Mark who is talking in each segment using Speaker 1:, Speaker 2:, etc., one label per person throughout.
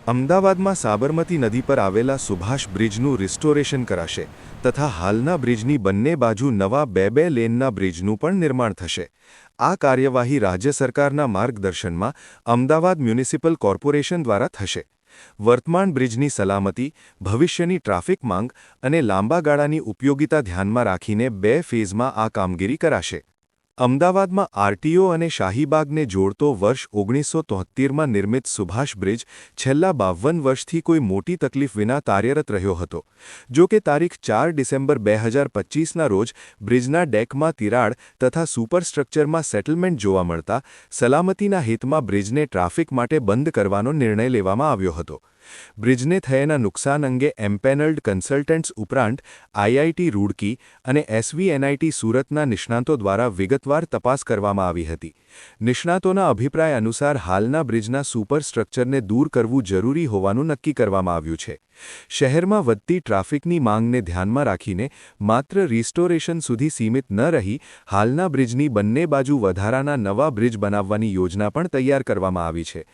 Speaker 1: અમદાવાદમાં સાબરમતી નદી પર આવેલા સુભાષ બ્રિજનું રિસ્ટોરેશન કરાશે તથા હાલના બ્રિજની બંને બાજુ નવા બે લેનના બ્રિજનું પણ નિર્માણ થશે। આ કાર્યવાહી રાજ્ય સરકારના માર્ગદર્શનમાં અમદાવાદ મ્યુનિસિપલ કોર્પોરેશન દ્વારા થશે। વર્તમાન બ્રિજની સલામતી, ભવિષ્યની ટ્રાફિક માંગ અને લાંબા ગાળાની ઉપયોગિતા ધ્યાનમાં રાખીને 2 ફેઝમાં આ કામગીરી કરાશે। અમદાવાદમાં આરટીઓ અને શાહીબાગને જોડતો વર્ષ 1973માં નિર્મિત સુભાષ બ્રિજ છેલ્લા 52 વર્ષથી કોઈ મોટી તકલીફ વિના કાર્યરત રહ્યો હતો। જો કે તારીખ 4 ડિસેમ્બર 2025ના રોજ બ્રિજના ડેકમાં તિરાડ તથા સુપરસ્ટ્રક્ચરમાં સેટલમેન્ટ જોવા મળતા સલામતીના હિતમાં બ્રિજને ટ્રાફિક માટે બંધ કરવાનો નિર્ણય લેવામાં આવ્યો હતો। બ્રિજને થયેલા નુકસાન અંગે એમ્પેનલ્ડ કન્સલ્ટન્ટ્સ ઉપરાંત આઈઆઈટી રૂડકી અને એસવીએનઆઈટી સુરતના નિષ્ણાતો દ્વારા વિગતવાર તપાસ કરવામાં આવી હતી। નિષ્ણાતોના અભિપ્રાય અનુસાર હાલના બ્રિજના સુપરસ્ટ્રક્ચરને દૂર કરવું જરૂરી હોવાનું નક્કી કરવામાં આવ્યું છે। શહેરમાં વધતી ટ્રાફિકની માંગને ધ્યાનમાં રાખીને માત્ર રિસ્ટોરેશન સુધી સીમિત ન રહી હાલના બ્રિજની બંને બાજુ વધારાના નવા બ્રિજ બનાવવાની યોજના પણ તૈયાર કરવામાં આવી છે।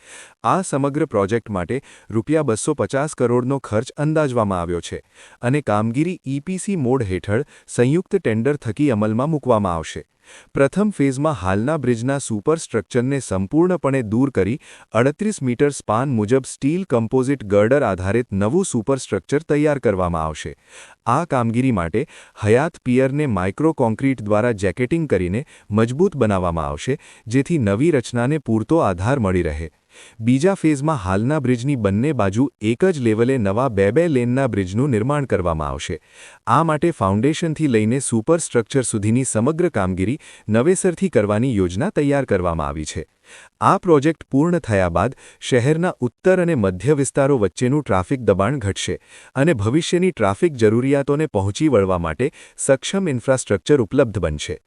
Speaker 1: આ સમગ્ર પ્રોજેક્ટ માટે ₹250 કરોડનો ખર્ચ અંદાજવામાં આવ્યો છે અને કામગીરી ઈપીસી મોડ હેઠળ સંયુક્ત ટેન્ડર થકી અમલમાં મૂકવામાં આવશે। પ્રથમ ફેઝમાં હાલના બ્રિજના સુપરસ્ટ્રક્ચરને સંપૂર્ણપણે દૂર કરી 38 મીટર સ્પાન મુજબ સ્ટીલ કમ્પોઝિટ ગર્ડર આધારિત નવું સુપરસ્ટ્રક્ચર તૈયાર કરવામાં આવશે। આ કામગીરી માટે હયાત પિયરને માઇક્રો કોન્ક્રીટ દ્વારા જેકેટિંગ કરીને મજબૂત બનાવવામાં આવશે, જેથી નવી રચનાને પૂરતો આધાર મળી રહે। બીજા ફેઝમાં હાલના બ્રિજની બંને બાજુ એક જ લેવલે નવા બે લેનના બ્રિજનું નિર્માણ કરવામાં આવશે। આ માટે ફાઉન્ડેશનથી લઈને સુપરસ્ટ્રક્ચર સુધીની સમગ્ર કામગીરી નવેસરથી કરવાની યોજના તૈયાર કરવામાં આવી છે। આ પ્રોજેક્ટ પૂર્ણ થયા બાદ શહેરના ઉત્તર અને મધ્ય વિસ્તારો વચ્ચેનું ટ્રાફિક દબાણ ઘટશે અને ભવિષ્યની ટ્રાફિક જરૂરિયાતોને પહોંચી વળવા માટે સક્ષમ ઇન્ફ્રાસ્ટ્રક્ચર ઉપલબ્ધ બનશે।